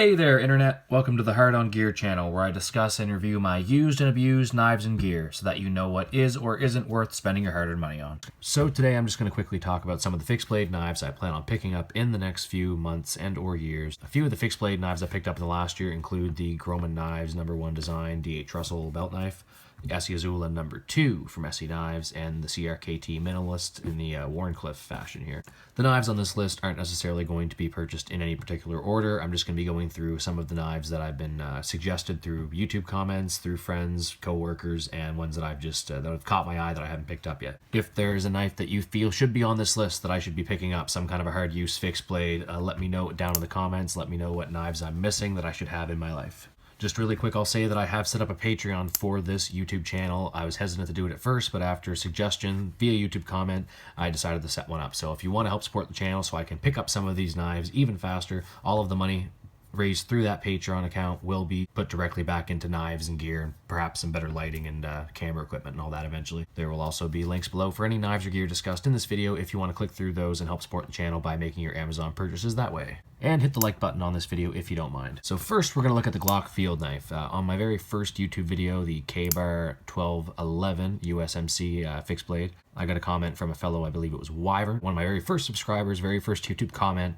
Hey there, Internet! Welcome to the Hard On Gear channel, where I discuss and review my used and abused knives and gear, so that you know what is or isn't worth spending your hard-earned money on. So today I'm just going to quickly talk about some of the fixed blade knives I plan on picking up in the next few months and or years. A few of the fixed blade knives I picked up in the last year include the Groman Knives No. 1 Design D8 Russell belt knife, the ESEE Azula No. 2 from ESEE Knives, and the CRKT Minimalist in the Warncliffe fashion here. The knives on this list aren't necessarily going to be purchased in any particular order. I'm just going to be going through some of the knives that I've been suggested through YouTube comments, through friends, co-workers, and ones that I've just that have caught my eye that I haven't picked up yet. If there's a knife that you feel should be on this list that I should be picking up, some kind of a hard use fixed blade, let me know it down in the comments. Let me know what knives I'm missing that I should have in my life. Just really quick, I'll say that I have set up a Patreon for this YouTube channel. I was hesitant to do it at first, but after suggestion via YouTube comment, I decided to set one up. So if you want to help support the channel so I can pick up some of these knives even faster, all of the money raised through that Patreon account will be put directly back into knives and gear, and perhaps some better lighting and camera equipment and all that eventually. There will also be links below for any knives or gear discussed in this video if you want to click through those and help support the channel by making your Amazon purchases that way. And hit the like button on this video if you don't mind. So first we're going to look at the Glock field knife. On my very first YouTube video, the K-Bar 1211 USMC fixed blade, I got a comment from a fellow, I believe it was Wyvern, one of my very first subscribers, very first YouTube comment,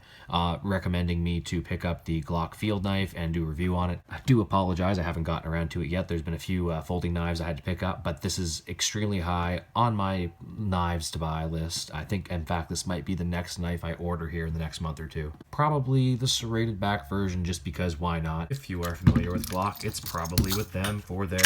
recommending me to pick up the Glock field knife and do a review on it. I do apologize, I haven't gotten around to it yet. There's been a few folding knives I had to pick up, but this is extremely high on my knives to buy list. I think, in fact, this might be the next knife I order here in the next month or two. Probably the serrated back version, just because why not? If you are familiar with Glock, it's probably with them for their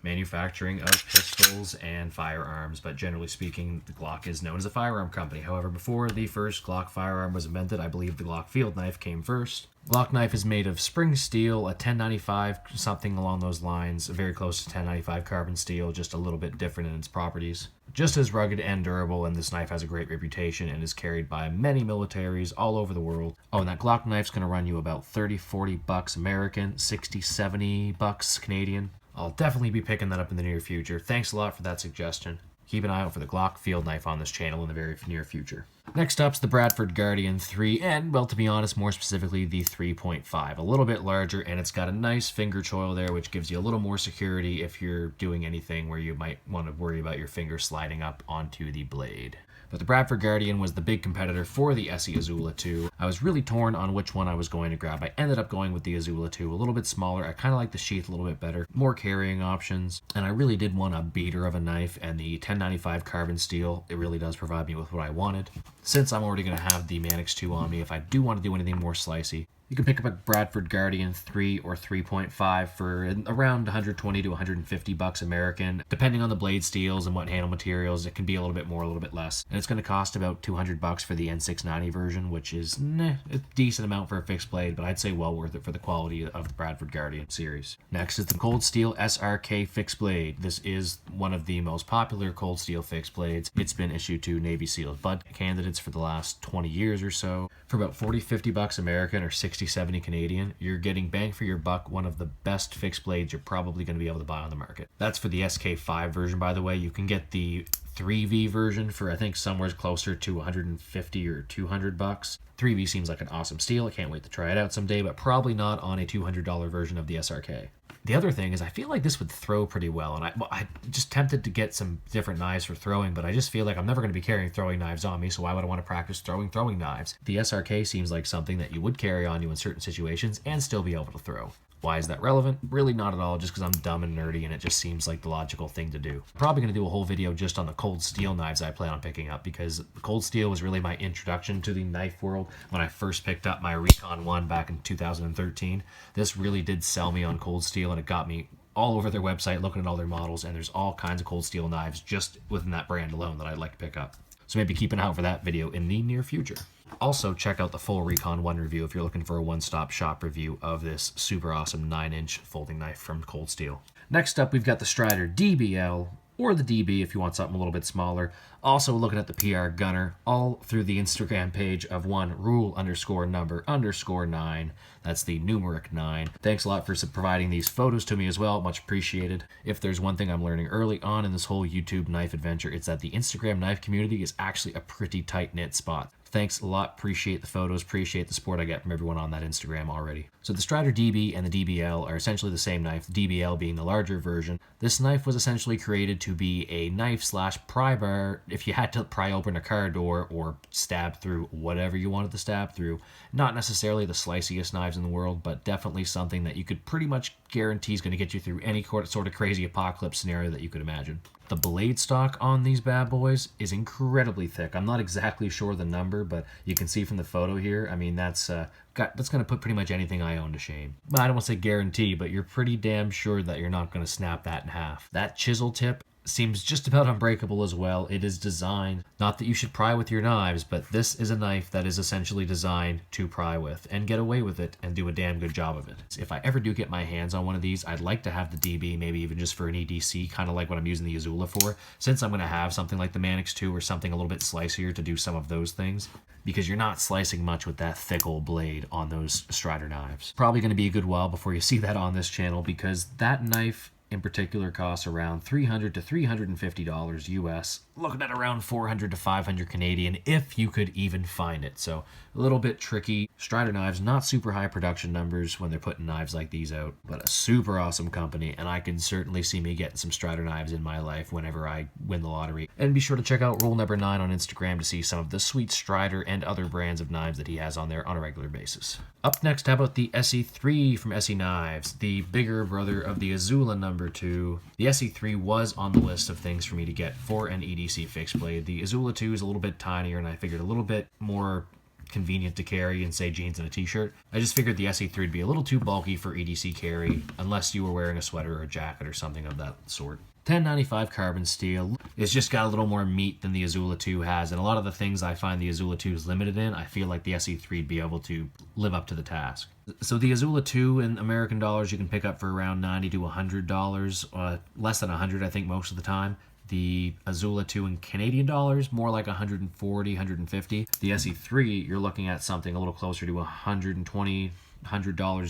manufacturing of pistols and firearms, but generally speaking, the Glock is known as a firearm company. However, before the first Glock firearm was invented, I believe the Glock field knife came first. Glock knife is made of spring steel, a 1095, something along those lines, very close to 1095 carbon steel, just a little bit different in its properties. Just as rugged and durable, and this knife has a great reputation and is carried by many militaries all over the world. Oh, and that Glock knife's going to run you about 30-40 bucks American, 60-70 bucks Canadian. I'll definitely be picking that up in the near future. Thanks a lot for that suggestion. Keep an eye out for the Glock field knife on this channel in the very near future. Next up's the Bradford Guardian 3, and, well, to be honest, more specifically, the 3.5. A little bit larger, and it's got a nice finger choil there, which gives you a little more security if you're doing anything where you might want to worry about your finger sliding up onto the blade. But the Bradford Guardian was the big competitor for the ESEE Azula 2. I was really torn on which one I was going to grab. I ended up going with the Azula 2, a little bit smaller. I kind of like the sheath a little bit better, more carrying options, and I really did want a beater of a knife, and the 1095 carbon steel, it really does provide me with what I wanted. Since I'm already going to have the Mannix 2 on me, if I do want to do anything more slicey, you can pick up a Bradford Guardian 3 or 3.5 for around 120 to 150 bucks American. Depending on the blade steels and what handle materials, it can be a little bit more, a little bit less. And it's going to cost about 200 bucks for the N690 version, which is a decent amount for a fixed blade, but I'd say well worth it for the quality of the Bradford Guardian series. Next is the Cold Steel SRK fixed blade. This is one of the most popular cold steel fixed blades. It's been issued to Navy SEALs bud candidates for the last 20 years or so. For about 40-50 bucks American or 60-70 Canadian, you're getting bang for your buck, one of the best fixed blades you're probably going to be able to buy on the market. That's for the SK5 version, by the way. You can get the 3V version for, I think, somewhere closer to 150 or 200 bucks. 3V seems like an awesome steel. I can't wait to try it out someday, but probably not on a $200 version of the SRK. The other thing is I feel like this would throw pretty well, and I just tempted to get some different knives for throwing, but I just feel like I'm never going to be carrying throwing knives on me, so why would I want to practice throwing knives? The SRK seems like something that you would carry on you in certain situations and still be able to throw. Why is that relevant? Really not at all, just because I'm dumb and nerdy and it just seems like the logical thing to do. Probably going to do a whole video just on the cold steel knives I plan on picking up, because cold steel was really my introduction to the knife world when I first picked up my Recon 1 back in 2013. This really did sell me on cold steel, and it got me all over their website looking at all their models, and there's all kinds of cold steel knives just within that brand alone that I'd like to pick up. So maybe keep an eye out for that video in the near future. Also, check out the full Recon 1 review if you're looking for a one-stop shop review of this super awesome 9-inch folding knife from Cold Steel. Next up, we've got the Strider DBL, or the DB if you want something a little bit smaller. Also looking at the PR Gunner, all through the Instagram page of one rule_number_9. That's the numeric 9. Thanks a lot for providing these photos to me as well. Much appreciated. If there's one thing I'm learning early on in this whole YouTube knife adventure, it's that the Instagram knife community is actually a pretty tight-knit spot. Thanks a lot. Appreciate the photos. Appreciate the support I get from everyone on that Instagram already. So the Strider DB and the DBL are essentially the same knife, the DBL being the larger version. This knife was essentially created to be a knife slash pry bar if you had to pry open a car door or stab through whatever you wanted to stab through. Not necessarily the sliciest knives in the world, but definitely something that you could pretty much guarantee is going to get you through any sort of crazy apocalypse scenario that you could imagine. The blade stock on these bad boys is incredibly thick. I'm not exactly sure the number, but you can see from the photo here, I mean, that's going to put pretty much anything I own to shame. I don't want to say guarantee, but you're pretty damn sure that you're not going to snap that in half. That chisel tip seems just about unbreakable as well. It is designed, not that you should pry with your knives, but this is a knife that is essentially designed to pry with and get away with it and do a damn good job of it. If I ever do get my hands on one of these, I'd like to have the DB, maybe even just for an EDC, kind of like what I'm using the Azula for, since I'm going to have something like the Manix 2 or something a little bit slicier to do some of those things, because you're not slicing much with that thick old blade on those Strider knives. Probably going to be a good while before you see that on this channel, because that knife in particular costs around $300 to $350 US, looking at around $400 to $500 Canadian if you could even find it. So a little bit tricky. Strider knives, not super high production numbers when they're putting knives like these out, but a super awesome company, and I can certainly see me getting some Strider knives in my life whenever I win the lottery. And be sure to check out Rule Number 9 on Instagram to see some of the sweet Strider and other brands of knives that he has on there on a regular basis. Up next, how about the ESEE from ESEE Knives, the bigger brother of the Azula number 2. The ESEE was on the list of things for me to get for an EDC fixed blade. The Azula 2 is a little bit tinier, and I figured a little bit more convenient to carry in, say, jeans and a t-shirt. I just figured the ESEE would be a little too bulky for EDC carry, unless you were wearing a sweater or a jacket or something of that sort. 1095 carbon steel. It's just got a little more meat than the Azula 2 has, and a lot of the things I find the Azula 2 is limited in, I feel like the ESEE would be able to live up to the task. So the Azula 2 in American dollars you can pick up for around $90 to $100, less than $100 I think most of the time. The Azula 2 in Canadian dollars, more like $140, $150. The ESEE you're looking at something a little closer to $100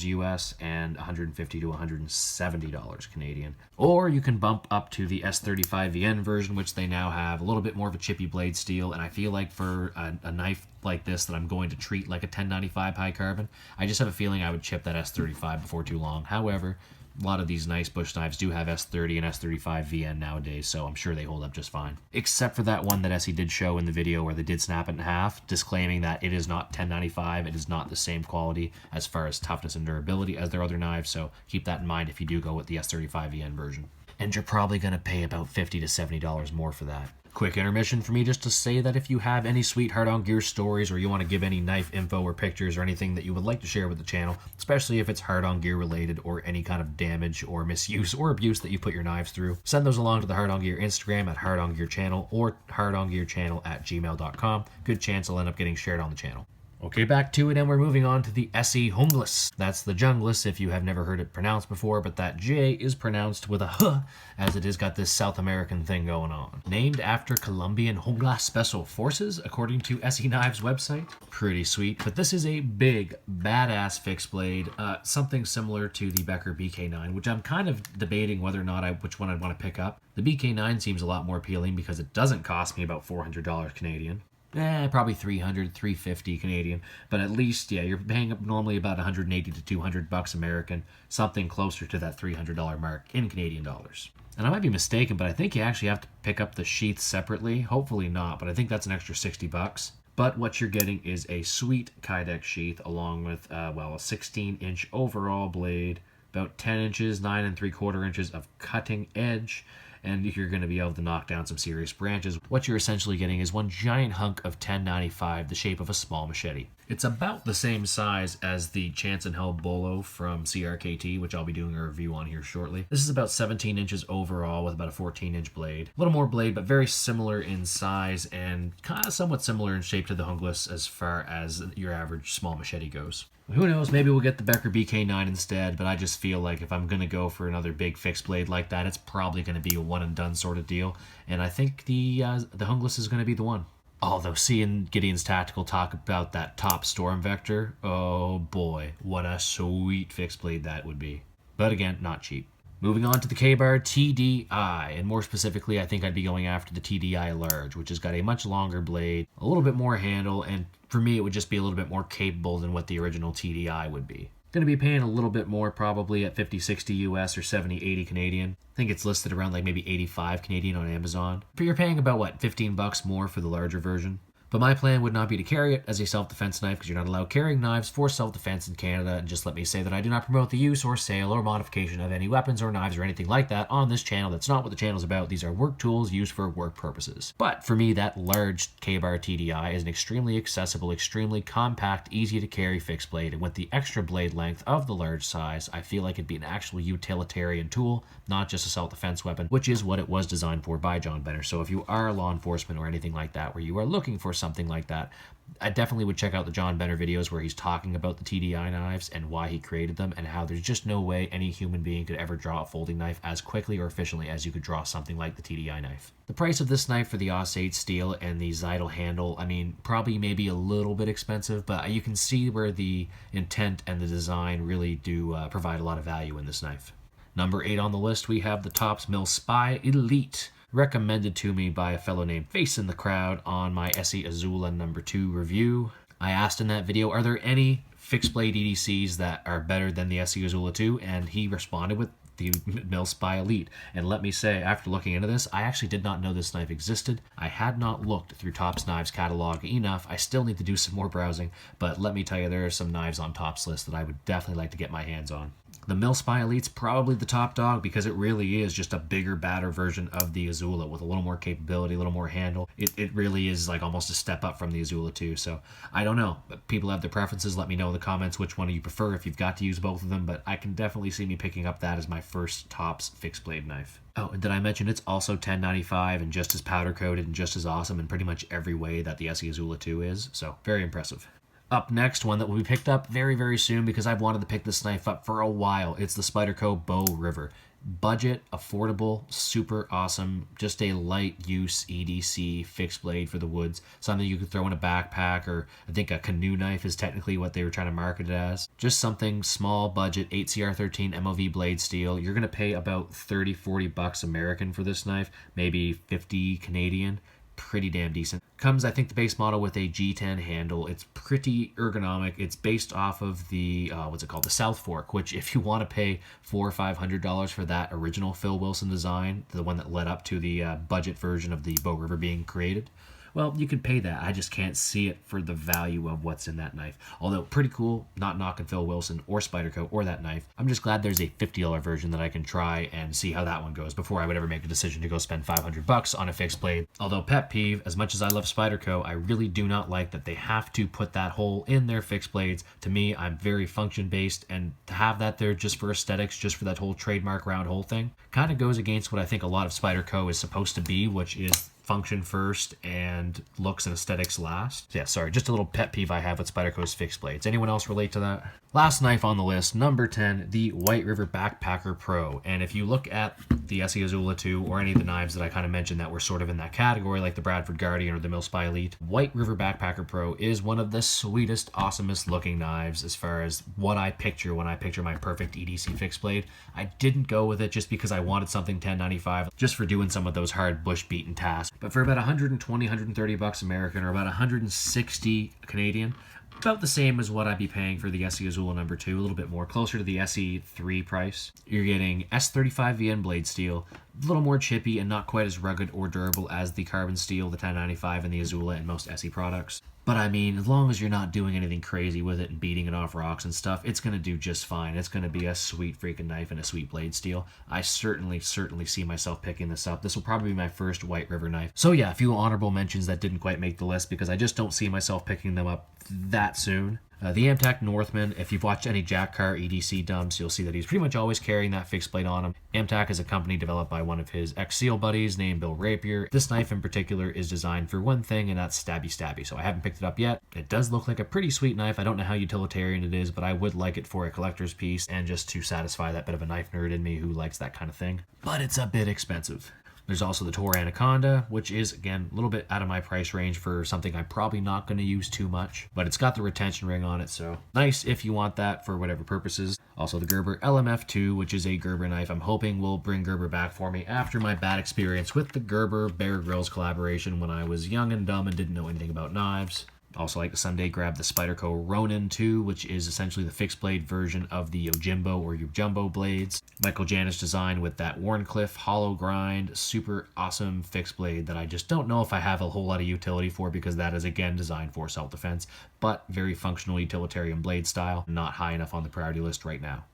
US and $150 to $170 Canadian. Or you can bump up to the S35VN version, which they now have a little bit more of a chippy blade steel, and I feel like for a knife like this that I'm going to treat like a 1095 high carbon, I just have a feeling I would chip that S35 before too long. However, a lot of these nice bush knives do have S30 and S35 VN nowadays, so I'm sure they hold up just fine. Except for that one that ESEE did show in the video where they did snap it in half, disclaiming that it is not 1095, it is not the same quality as far as toughness and durability as their other knives, so keep that in mind if you do go with the S35 VN version. And you're probably going to pay about $50 to $70 more for that. Quick intermission for me just to say that if you have any sweet Hard On Gear stories, or you want to give any knife info or pictures or anything that you would like to share with the channel, especially if it's Hard On Gear related or any kind of damage or misuse or abuse that you put your knives through, send those along to the Hard On Gear Instagram at hardongearchannel or hardongearchannel@gmail.com. Good chance I'll end up getting shared on the channel. Okay, back to it, and we're moving on to the ESEE Junglas. That's the Junglas if you have never heard it pronounced before, but that J is pronounced with a H, as it has got this South American thing going on. Named after Colombian Junglas Special Forces, according to ESEE Knives website. Pretty sweet, but this is a big, badass fixed blade, something similar to the Becker BK9, which I'm kind of debating whether or not which one I'd want to pick up. The BK9 seems a lot more appealing because it doesn't cost me about $400 Canadian. Probably $300, $350 Canadian, but at least, yeah, you're paying normally about $180 to $200 American, something closer to that $300 mark in Canadian dollars. And I might be mistaken, but I think you actually have to pick up the sheaths separately. Hopefully not, but I think that's an extra $60. But what you're getting is a sweet Kydex sheath along with, a 16-inch overall blade, about 10 inches, 9 3/4 inches of cutting edge, and you're going to be able to knock down some serious branches. What you're essentially getting is one giant hunk of 1095, the shape of a small machete. It's about the same size as the Chance and Hell Bolo from CRKT, which I'll be doing a review on here shortly. This is about 17 inches overall with about a 14-inch blade. A little more blade, but very similar in size and kind of somewhat similar in shape to the Junglas as far as your average small machete goes. Who knows, maybe we'll get the Becker BK9 instead, but I just feel like if I'm going to go for another big fixed blade like that, it's probably going to be a one-and-done sort of deal, and I think the Junglas is going to be the one. Although seeing Gideon's Tactical talk about that top Storm Vector, oh boy, what a sweet fixed blade that would be. But again, not cheap. Moving on to the K-Bar TDI, and more specifically, I think I'd be going after the TDI Large, which has got a much longer blade, a little bit more handle, and for me, it would just be a little bit more capable than what the original TDI would be. Going to be paying a little bit more, probably at 50-60 US or 70-80 Canadian. I think it's listed around like maybe 85 Canadian on Amazon. But you're paying about, what, 15 bucks more for the larger version? But my plan would not be to carry it as a self-defense knife because you're not allowed carrying knives for self-defense in Canada. And just let me say that I do not promote the use or sale or modification of any weapons or knives or anything like that on this channel. That's not what the channel's about. These are work tools used for work purposes. But for me, that large K-Bar TDI is an extremely accessible, extremely compact, easy to carry fixed blade. And with the extra blade length of the large size, I feel like it'd be an actual utilitarian tool, not just a self-defense weapon, which is what it was designed for by John Benner. So if you are law enforcement or anything like that, where you are looking for something like that, I definitely would check out the John Benner videos where he's talking about the TDI knives and why he created them and how there's just no way any human being could ever draw a folding knife as quickly or efficiently as you could draw something like the TDI knife. The price of this knife for the AUS-8 steel and the Zytel handle, I mean, probably maybe a little bit expensive, but you can see where the intent and the design really do provide a lot of value in this knife. Number 8 on the list, we have the Tops Mill Spie Elite, recommended to me by a fellow named Face in the Crowd on my ESEE Azula number 2 review. I asked in that video, are there any fixed blade EDCs that are better than the ESEE Azula 2? And he responded with the Mill Spie Elite. And let me say, after looking into this, I actually did not know this knife existed. I had not looked through Tops Knives catalog enough. I still need to do some more browsing, but let me tell you, there are some knives on Tops list that I would definitely like to get my hands on. The Mill Spie Elite's probably the top dog because it really is just a bigger, badder version of the Azula with a little more capability, a little more handle. It really is like almost a step up from the Azula 2. So I don't know. People have their preferences. Let me know in the comments which one you prefer if you've got to use both of them. But I can definitely see me picking up that as my first Tops fixed blade knife. Oh, and did I mention it's also 1095 and just as powder coated and just as awesome in pretty much every way that the ESEE Azula 2 is. So very impressive. Up next, one that will be picked up very, very soon because I've wanted to pick this knife up for a while. It's the Spyderco Bow River. Budget, affordable, super awesome, just a light use EDC fixed blade for the woods. Something you could throw in a backpack, or I think a canoe knife is technically what they were trying to market it as. Just something small budget, 8CR13 MOV blade steel. You're going to pay about 30-40 bucks American for this knife, maybe 50 Canadian. Pretty damn decent. Comes, I think, the base model with a G10 handle. It's pretty ergonomic. It's based off of the, what's it called? The South Fork, which if you want to pay $400 or $500 for that original Phil Wilson design, the one that led up to the budget version of the Bow River being created, well, you could pay that. I just can't see it for the value of what's in that knife. Although, pretty cool, not knocking Phil Wilson or Spyderco or that knife. I'm just glad there's a $50 version that I can try and see how that one goes before I would ever make a decision to go spend 500 bucks on a fixed blade. Although, pet peeve, as much as I love Spyderco, I really do not like that they have to put that hole in their fixed blades. To me, I'm very function-based, and to have that there just for aesthetics, just for that whole trademark round hole thing, kind of goes against what I think a lot of Spyderco is supposed to be, which is function first and looks and aesthetics last. Yeah, sorry, just a little pet peeve I have with Spyderco's fixed blades. Anyone else relate to that? Last knife on the list, number 10, the White River Backpacker Pro. And if you look at the ESEE Azula 2 or any of the knives that I kind of mentioned that were sort of in that category, like the Bradford Guardian or the Mill Spie Elite, White River Backpacker Pro is one of the sweetest, awesomest looking knives as far as what I picture when I picture my perfect EDC fixed blade. I didn't go with it just because I wanted something 1095 just for doing some of those hard bush beaten tasks. But for about 120, 130 bucks American or about 160 Canadian, about the same as what I'd be paying for the ESEE Azula number 2, a little bit more, closer to the ESEE 3 price. You're getting S35VN blade steel, a little more chippy and not quite as rugged or durable as the carbon steel, the 1095 and the Azula and most ESEE products. But I mean, as long as you're not doing anything crazy with it and beating it off rocks and stuff, it's going to do just fine. It's going to be a sweet freaking knife and a sweet blade steel. I certainly see myself picking this up. This will probably be my first White River knife. So yeah, a few honorable mentions that didn't quite make the list because I just don't see myself picking them up that soon. The Amtac Northman, if you've watched any Jack Carr EDC dumps, you'll see that he's pretty much always carrying that fixed blade on him. Amtac is a company developed by one of his ex-SEAL buddies named Bill Rapier. This knife in particular is designed for one thing, and that's stabby, so I haven't picked it up yet. It does look like a pretty sweet knife. I don't know how utilitarian it is, but I would like it for a collector's piece and just to satisfy that bit of a knife nerd in me who likes that kind of thing. But it's a bit expensive. There's also the Tor Anaconda, which is, again, a little bit out of my price range for something I'm probably not going to use too much, but it's got the retention ring on it, so nice if you want that for whatever purposes. Also the Gerber LMF2, which is a Gerber knife I'm hoping will bring Gerber back for me after my bad experience with the Gerber Bear Grylls collaboration when I was young and dumb and didn't know anything about knives. Also like to someday grab the Spyderco Ronin 2, which is essentially the fixed blade version of the Yojimbo or Yojumbo blades. Michael Janis design with that Wharncliffe hollow grind, super awesome fixed blade that I just don't know if I have a whole lot of utility for, because that is again designed for self-defense, but very functional utilitarian blade style, not high enough on the priority list right now.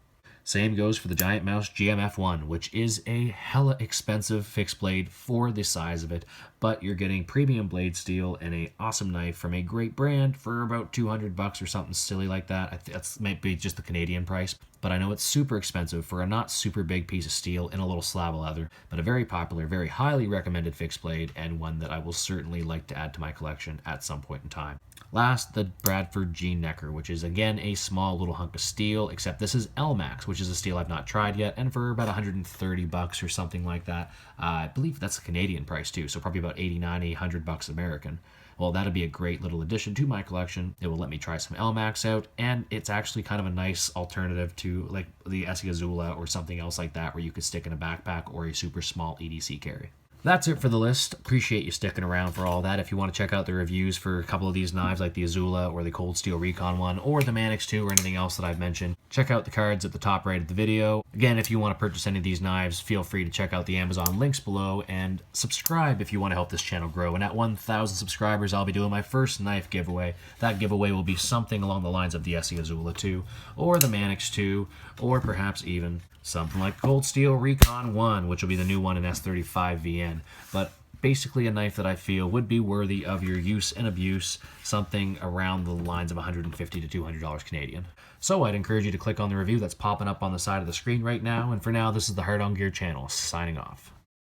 Same goes for the Giant Mouse GMF1, which is a hella expensive fixed blade for the size of it, but you're getting premium blade steel and a awesome knife from a great brand for about $200 or something silly like that. That's might be just the Canadian price, but I know it's super expensive for a not super big piece of steel in a little slab of leather, but a very popular, very highly recommended fixed blade, and one that I will certainly like to add to my collection at some point in time. Last, the Bradford G-Necker, which is again a small little hunk of steel, except this is L-Max, which is a steel I've not tried yet, and for about $130 or something like that. I believe that's a Canadian price too, so probably about $89, $100 American. Well, that'd be a great little addition to my collection. It will let me try some L-Max out, and it's actually kind of a nice alternative to like the ESEE Azula or something else like that, where you could stick in a backpack or a super small EDC carry. That's it for the list. Appreciate you sticking around for all that. If you want to check out the reviews for a couple of these knives, like the Azula or the Cold Steel Recon one, or the Manix 2 or anything else that I've mentioned, check out the cards at the top right of the video. Again, if you want to purchase any of these knives, feel free to check out the Amazon links below, and subscribe if you want to help this channel grow. And at 1,000 subscribers, I'll be doing my first knife giveaway. That giveaway will be something along the lines of the ESEE Azula 2, or the Manix 2, or perhaps even something like Cold Steel Recon 1, which will be the new one in S35 VN. But basically a knife that I feel would be worthy of your use and abuse, something around the lines of $150 to $200 Canadian. So I'd encourage you to click on the review that's popping up on the side of the screen right now. And for now, this is the Hard On Gear channel, signing off.